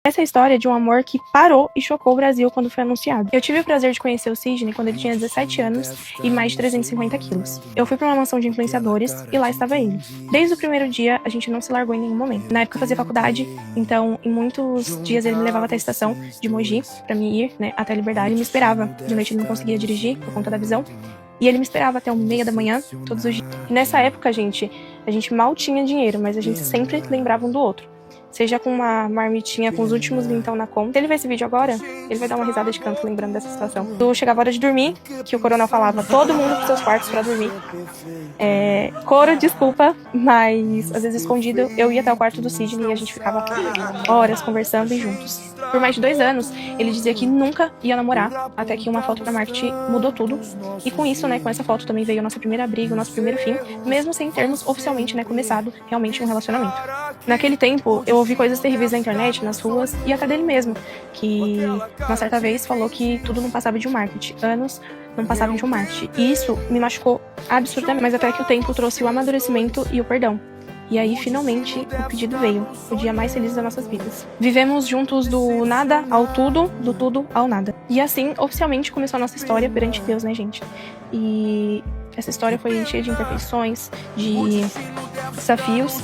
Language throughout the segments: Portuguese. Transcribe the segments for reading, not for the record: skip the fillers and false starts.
Essa é a história de um amor que parou e chocou o Brasil quando foi anunciado. Eu tive o prazer de conhecer o Sidney quando ele tinha 17 anos e mais de 350 quilos. Eu fui para uma mansão de influenciadores e lá estava ele. Desde o primeiro dia, a gente não se largou em nenhum momento. Na época eu fazia faculdade, então em muitos dias ele me levava até a estação de Mogi para me ir, até a Liberdade. Ele me esperava. De noite ele não conseguia dirigir por conta da visão. E ele me esperava até 1h30 da manhã, todos os dias. E nessa época, a gente mal tinha dinheiro, mas a gente sempre lembrava um do outro. Seja com uma marmitinha com os últimos vintão na conta. Se ele ver esse vídeo agora, ele vai dar uma risada de canto lembrando dessa situação. Quando chegava a hora de dormir, que o coronel falava, todo mundo pros seus quartos pra dormir. Coro, desculpa, mas às vezes escondido, eu ia até o quarto do Sidney e a gente ficava horas conversando e juntos. Por mais de 2 anos, ele dizia que nunca ia namorar, até que uma foto pra marketing mudou tudo. E com isso, com essa foto também veio a nossa primeira briga, o nosso primeiro fim, mesmo sem termos oficialmente, começado realmente um relacionamento. Naquele tempo, eu ouvi coisas terríveis na internet, nas ruas, e até dele mesmo, que uma certa vez falou que tudo não passava de um marketing. Anos não passavam de um marketing. E isso me machucou absurdamente, mas até que o tempo trouxe o amadurecimento e o perdão. E aí, finalmente, o pedido veio, o dia mais feliz das nossas vidas. Vivemos juntos do nada ao tudo, do tudo ao nada. E assim, oficialmente, começou a nossa história perante Deus, gente? E essa história foi cheia de imperfeições, de desafios,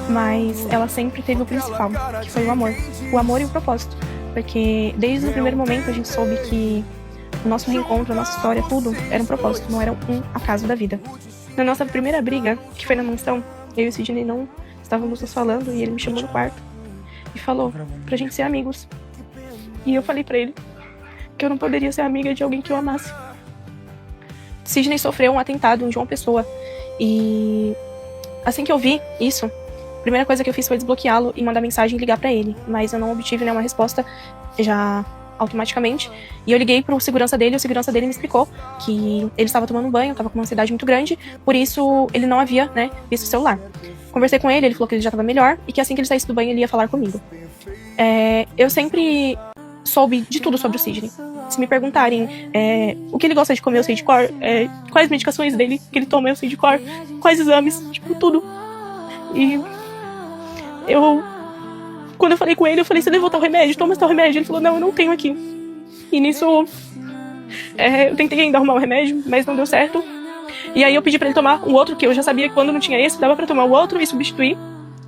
mas ela sempre teve o principal, que foi o amor. O amor e o propósito. Porque desde o primeiro momento a gente soube que o nosso reencontro, a nossa história, tudo era um propósito, não era um acaso da vida. Na nossa primeira briga, que foi na mansão, eu e o Sidney não estávamos nos falando e ele me chamou no quarto e falou pra gente ser amigos. E eu falei pra ele que eu não poderia ser amiga de alguém que eu amasse. Sidney sofreu um atentado em João Pessoa e assim que eu vi isso, a primeira coisa que eu fiz foi desbloqueá-lo e mandar mensagem e ligar pra ele, mas eu não obtive nenhuma resposta já automaticamente. E eu liguei pro segurança dele, e o segurança dele me explicou que ele estava tomando banho, estava com uma ansiedade muito grande, por isso ele não havia, visto o celular. Conversei com ele, ele falou que ele já estava melhor e que assim que ele saísse do banho ele ia falar comigo. Eu sempre soube de tudo sobre o Sidney. Se me perguntarem o que ele gosta de comer, eu sei de cor, quais medicações dele que ele toma, eu sei de cor, quais exames, tudo. E quando eu falei com ele, eu falei, você levou tal remédio? Toma tal remédio. Ele falou, não, eu não tenho aqui. E nisso, eu tentei ainda arrumar o remédio, mas não deu certo. E aí eu pedi pra ele tomar um outro, que eu já sabia que quando não tinha esse, dava pra tomar o outro e substituir.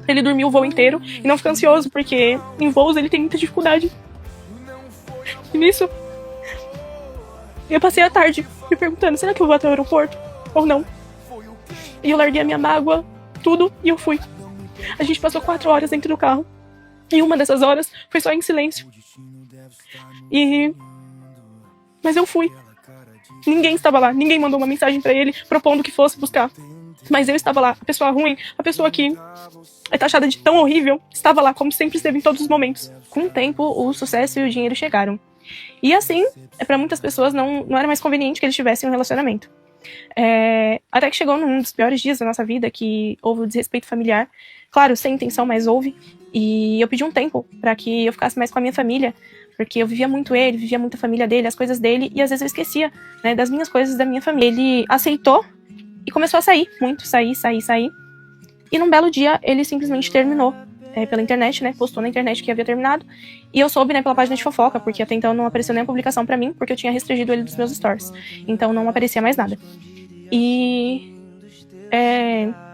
Ele dormiu o voo inteiro e não fica ansioso, porque em voos ele tem muita dificuldade. E nisso, eu passei a tarde me perguntando, será que eu vou até o aeroporto ou não? E eu larguei a minha mágoa, tudo, e eu fui. A gente passou 4 horas dentro do carro. E uma dessas horas foi só em silêncio. Mas eu fui. Ninguém estava lá, ninguém mandou uma mensagem pra ele propondo que fosse buscar. Mas eu estava lá, a pessoa ruim, a pessoa que é taxada de tão horrível, estava lá como sempre esteve em todos os momentos. Com o tempo, o sucesso e o dinheiro chegaram. E assim, pra muitas pessoas não era mais conveniente que eles tivessem um relacionamento. Até que chegou num dos piores dias da nossa vida, que houve o desrespeito familiar. Claro, sem intenção, mas houve. E eu pedi um tempo pra que eu ficasse mais com a minha família, porque eu vivia muito ele, vivia muito a família dele, as coisas dele, e às vezes eu esquecia, das minhas coisas, da minha família. Ele aceitou e começou a sair, muito, sair. E num belo dia, ele simplesmente terminou pela internet, postou na internet que havia terminado. E eu soube, pela página de fofoca, porque até então não apareceu nenhuma publicação pra mim, porque eu tinha restringido ele dos meus stories. Então não aparecia mais nada. E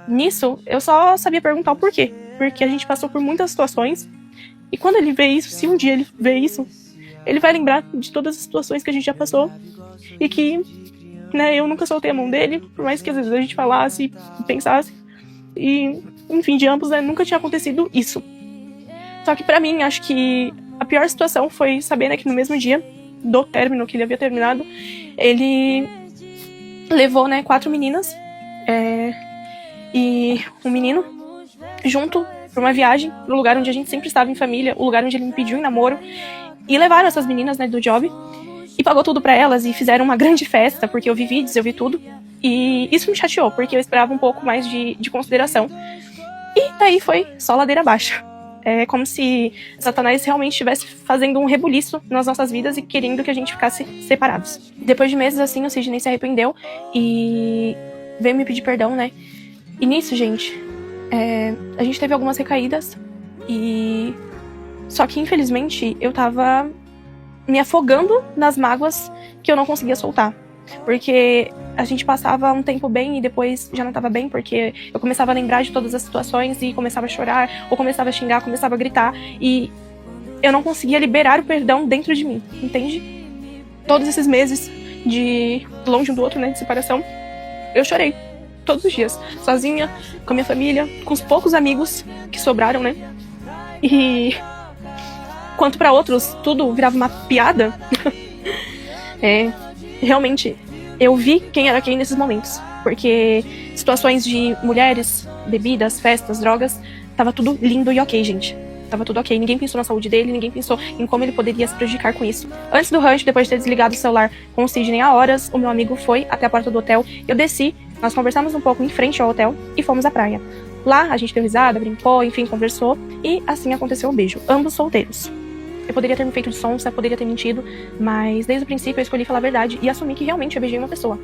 nisso, eu só sabia perguntar o porquê. Porque a gente passou por muitas situações. E quando ele vê isso, se um dia ele vê isso, ele vai lembrar de todas as situações que a gente já passou. E que, eu nunca soltei a mão dele, por mais que às vezes a gente falasse e pensasse. E, enfim, de ambos, nunca tinha acontecido isso. Só que pra mim, acho que a pior situação foi saber, que no mesmo dia do término, que ele havia terminado, ele levou, 4 meninas e um menino junto pra uma viagem pro lugar onde a gente sempre estava em família, o lugar onde ele me pediu em namoro, e levaram essas meninas, do job, e pagou tudo pra elas, e fizeram uma grande festa, porque eu vi vídeos, eu vi tudo, e isso me chateou, porque eu esperava um pouco mais de consideração, e daí foi só ladeira abaixo. É como se Satanás realmente estivesse fazendo um rebuliço nas nossas vidas e querendo que a gente ficasse separados. Depois de meses assim, o Sidney se arrependeu e veio me pedir perdão, E nisso, gente, a gente teve algumas recaídas e Só que, infelizmente, eu tava me afogando nas mágoas que eu não conseguia soltar. Porque a gente passava um tempo bem e depois já não tava bem, porque eu começava a lembrar de todas as situações e começava a chorar, ou começava a xingar, começava a gritar, e eu não conseguia liberar o perdão dentro de mim, entende? Todos esses meses de longe um do outro, né, de separação, eu chorei todos os dias, sozinha, com a minha família, com os poucos amigos que sobraram, né? E quanto pra outros, tudo virava uma piada. Realmente, eu vi quem era quem nesses momentos. Porque situações de mulheres, bebidas, festas, drogas, tava tudo lindo e ok, gente. Tava tudo ok. Ninguém pensou na saúde dele, ninguém pensou em como ele poderia se prejudicar com isso. Antes do rancho, depois de ter desligado o celular com o Sidney há horas, o meu amigo foi até a porta do hotel. Eu desci, nós conversamos um pouco em frente ao hotel e fomos à praia. Lá, a gente deu risada, brincou, enfim, conversou. E assim aconteceu o beijo. Ambos solteiros. Eu poderia ter me feito de sonsa, poderia ter mentido, mas desde o princípio eu escolhi falar a verdade e assumir que realmente eu beijei uma pessoa.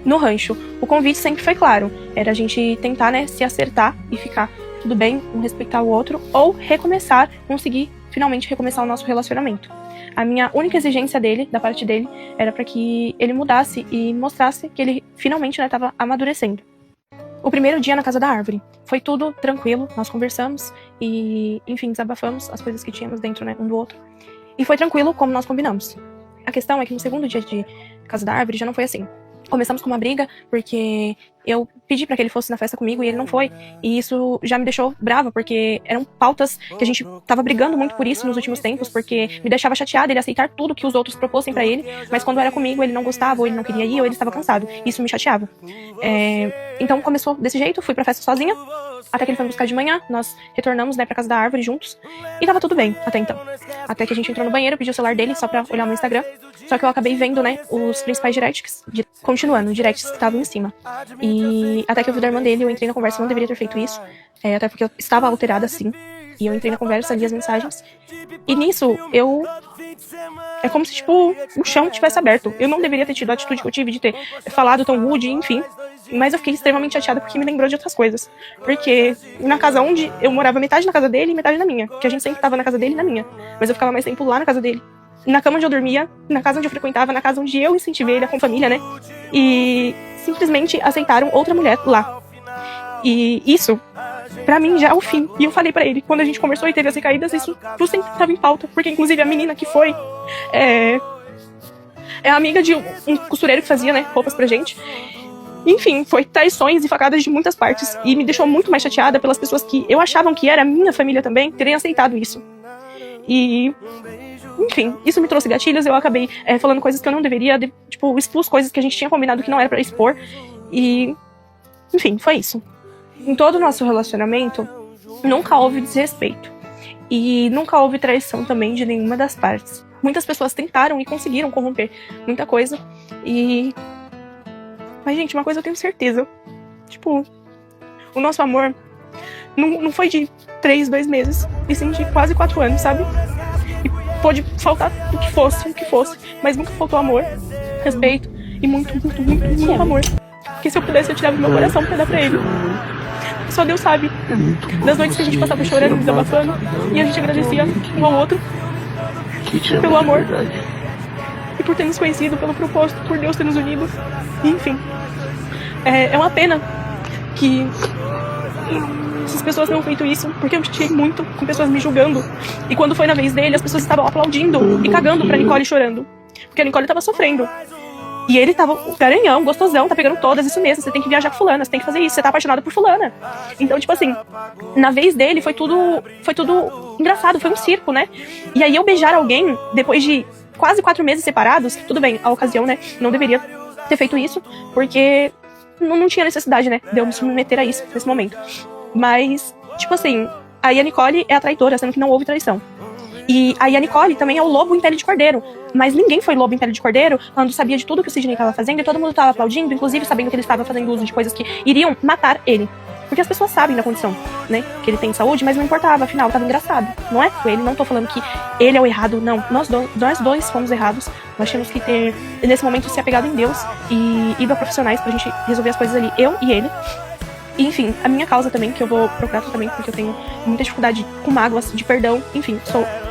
No rancho, o convite sempre foi claro. Era a gente tentar, né, se acertar e ficar tudo bem, um respeitar o outro, ou recomeçar, conseguir finalmente recomeçar o nosso relacionamento. A minha única exigência dele, da parte dele, era para que ele mudasse e mostrasse que ele finalmente, né, estava amadurecendo. O primeiro dia na casa da árvore. Foi tudo tranquilo, nós conversamos e, enfim, desabafamos as coisas que tínhamos dentro, né, um do outro. E foi tranquilo como nós combinamos. A questão é que no segundo dia de casa da árvore já não foi assim. Começamos com uma briga, porque eu pedi pra que ele fosse na festa comigo e ele não foi. E isso já me deixou brava, porque eram pautas que a gente tava brigando muito por isso nos últimos tempos, porque me deixava chateada ele aceitar tudo que os outros propôssem pra ele, mas quando era comigo ele não gostava, ou ele não queria ir, ou ele estava cansado. Isso me chateava. Então começou desse jeito, fui pra festa sozinha, até que ele foi me buscar de manhã, nós retornamos, né, pra casa da árvore juntos, e tava tudo bem até então. Até que a gente entrou no banheiro, pediu o celular dele só pra olhar o meu Instagram, só que eu acabei vendo, né, os principais directs, continuando, directs que estavam em cima. E até que eu vi da irmã dele, eu entrei na conversa, não deveria ter feito isso, até porque eu estava alterada assim, e eu entrei na conversa, li as mensagens, e nisso, é como se, tipo, o chão tivesse aberto. Eu não deveria ter tido a atitude que eu tive de ter falado tão rude, enfim. Mas eu fiquei extremamente chateada porque me lembrou de outras coisas. Porque na casa onde eu morava, metade na casa dele e metade na minha. Que a gente sempre tava na casa dele e na minha. Mas eu ficava mais tempo lá na casa dele. Na cama onde eu dormia, na casa onde eu frequentava, na casa onde eu incentivei ele com família, né? E simplesmente aceitaram outra mulher lá. E isso, pra mim, já é o fim. E eu falei pra ele, quando a gente conversou e teve as recaídas, isso tudo sempre tava em pauta. Porque, inclusive, a menina que foi é amiga de um costureiro que fazia, né, roupas pra gente. Enfim, foi traições e facadas de muitas partes. E me deixou muito mais chateada pelas pessoas que eu achavam que era minha família também, terem aceitado isso. E, enfim, isso me trouxe gatilhos. Eu acabei falando coisas que eu não deveria, tipo, expus coisas que a gente tinha combinado que não era pra expor. E, enfim, foi isso. Em todo o nosso relacionamento, nunca houve desrespeito. E nunca houve traição também de nenhuma das partes. Muitas pessoas tentaram e conseguiram corromper muita coisa. Mas, gente, uma coisa eu tenho certeza. Tipo, o nosso amor não foi de 3, 2 meses. E sim de quase 4 anos, sabe? E pode faltar o que fosse. Mas nunca faltou amor, respeito e muito amor. Porque se eu pudesse, eu tirava do meu coração pra dar pra ele. Só Deus sabe das noites que a gente passava chorando, desabafando, e a gente agradecia um ao outro pelo amor e por ter nos conhecido, pelo propósito, por Deus ter nos unido. E, enfim, é uma pena que essas pessoas tenham feito isso, porque eu chateei muito com pessoas me julgando. E quando foi na vez dele, as pessoas estavam aplaudindo e cagando pra Nicole chorando, porque a Nicole tava sofrendo. E ele tava garanhão, gostosão, tá pegando todas, isso mesmo, você tem que viajar com fulana, você tem que fazer isso, você tá apaixonado por fulana. Então, tipo assim, na vez dele foi tudo engraçado, foi um circo, né? E aí eu beijar alguém, depois de quase 4 meses separados, tudo bem, a ocasião, né, não deveria ter feito isso, porque não tinha necessidade, né, de eu me submeter a isso nesse momento. Mas, tipo assim, aí a Nicole é a traidora, sendo que não houve traição. E aí a Nicole também é o lobo em pele de cordeiro. Mas ninguém foi lobo em pele de cordeiro quando sabia de tudo que o Sidney estava fazendo e todo mundo estava aplaudindo, inclusive sabendo que ele estava fazendo uso de coisas que iriam matar ele. Porque as pessoas sabem da condição, né? Que ele tem saúde, mas não importava, afinal, tava engraçado. Não é com ele, não tô falando que ele é o errado, não. Nós dois fomos errados. Nós tínhamos que ter, nesse momento, se apegado em Deus e ido a profissionais pra gente resolver as coisas ali, eu e ele. Enfim, a minha causa também, que eu vou procurar tratamento, porque eu tenho muita dificuldade com mágoas, de perdão, enfim,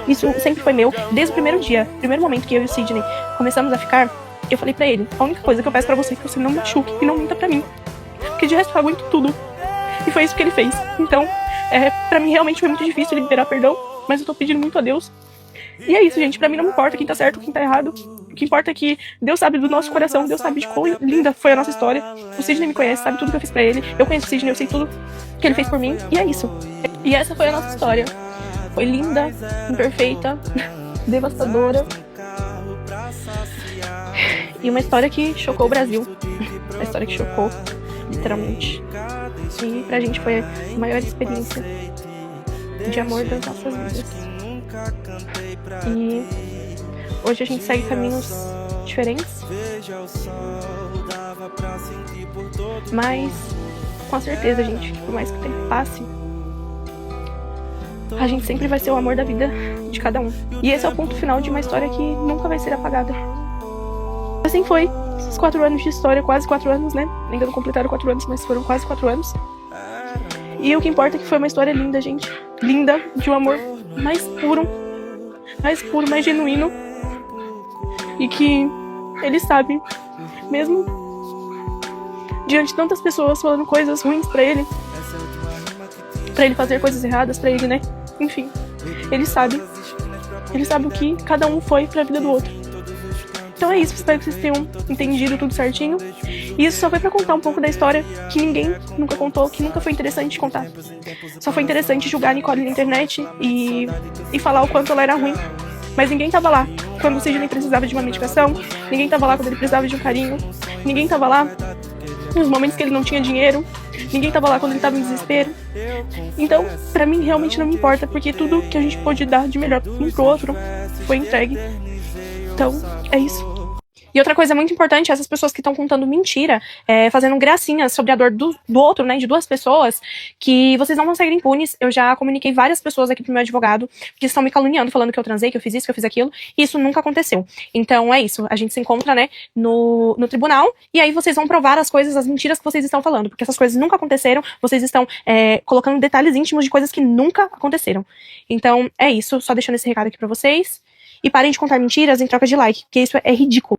isso sempre foi meu. Desde o primeiro dia, primeiro momento que eu e o Sidney começamos a ficar, eu falei pra ele, a única coisa que eu peço pra você é que você não machuque e não minta pra mim, porque de resto eu aguento tudo. E foi isso que ele fez. Então, pra mim realmente foi muito difícil liberar perdão, mas eu tô pedindo muito a Deus. E é isso, gente, pra mim não importa quem tá certo ou quem tá errado. O que importa é que Deus sabe do nosso coração, Deus sabe de quão linda foi a nossa história. O Sidney me conhece, sabe tudo que eu fiz pra ele. Eu conheço o Sidney, eu sei tudo que ele fez por mim, e é isso. E essa foi a nossa história. Foi linda, imperfeita, devastadora. E uma história que chocou o Brasil. Uma história que chocou, literalmente. E pra gente foi a maior experiência de amor das nossas vidas. E hoje a gente segue caminhos diferentes, mas com certeza, gente, que por mais que o tempo passe, a gente sempre vai ser o amor da vida de cada um. E esse é o ponto final de uma história que nunca vai ser apagada. Assim foi, esses 4 anos de história, quase 4 anos, né? Ainda não completaram 4 anos, mas foram quase 4 anos. E o que importa é que foi uma história linda, gente. Linda, de um amor mais puro, mais genuíno. E que ele sabe, mesmo diante de tantas pessoas falando coisas ruins pra ele fazer coisas erradas pra ele, né? Enfim, ele sabe o que cada um foi pra vida do outro. Então é isso, espero que vocês tenham entendido tudo certinho. E isso só foi pra contar um pouco da história que ninguém nunca contou, que nunca foi interessante contar. Só foi interessante julgar a Nicole na internet e falar o quanto ela era ruim. Mas ninguém tava lá quando o Sidney precisava de uma medicação, ninguém tava lá quando ele precisava de um carinho, ninguém tava lá nos momentos que ele não tinha dinheiro, ninguém tava lá quando ele tava em desespero. Então, pra mim, realmente não me importa, porque tudo que a gente pôde dar de melhor um pro outro foi entregue. Então, é isso. E outra coisa muito importante, essas pessoas que estão contando mentira, fazendo gracinhas sobre a dor do outro, né, de 2 pessoas, que vocês não vão sair impunes. Eu já comuniquei várias pessoas aqui pro meu advogado, que estão me caluniando, falando que eu transei, que eu fiz isso, que eu fiz aquilo, e isso nunca aconteceu. Então é isso, a gente se encontra, né, no tribunal, e aí vocês vão provar as coisas, as mentiras que vocês estão falando, porque essas coisas nunca aconteceram, vocês estão colocando detalhes íntimos de coisas que nunca aconteceram. Então é isso, só deixando esse recado aqui pra vocês. E parem de contar mentiras em troca de like, porque isso é ridículo.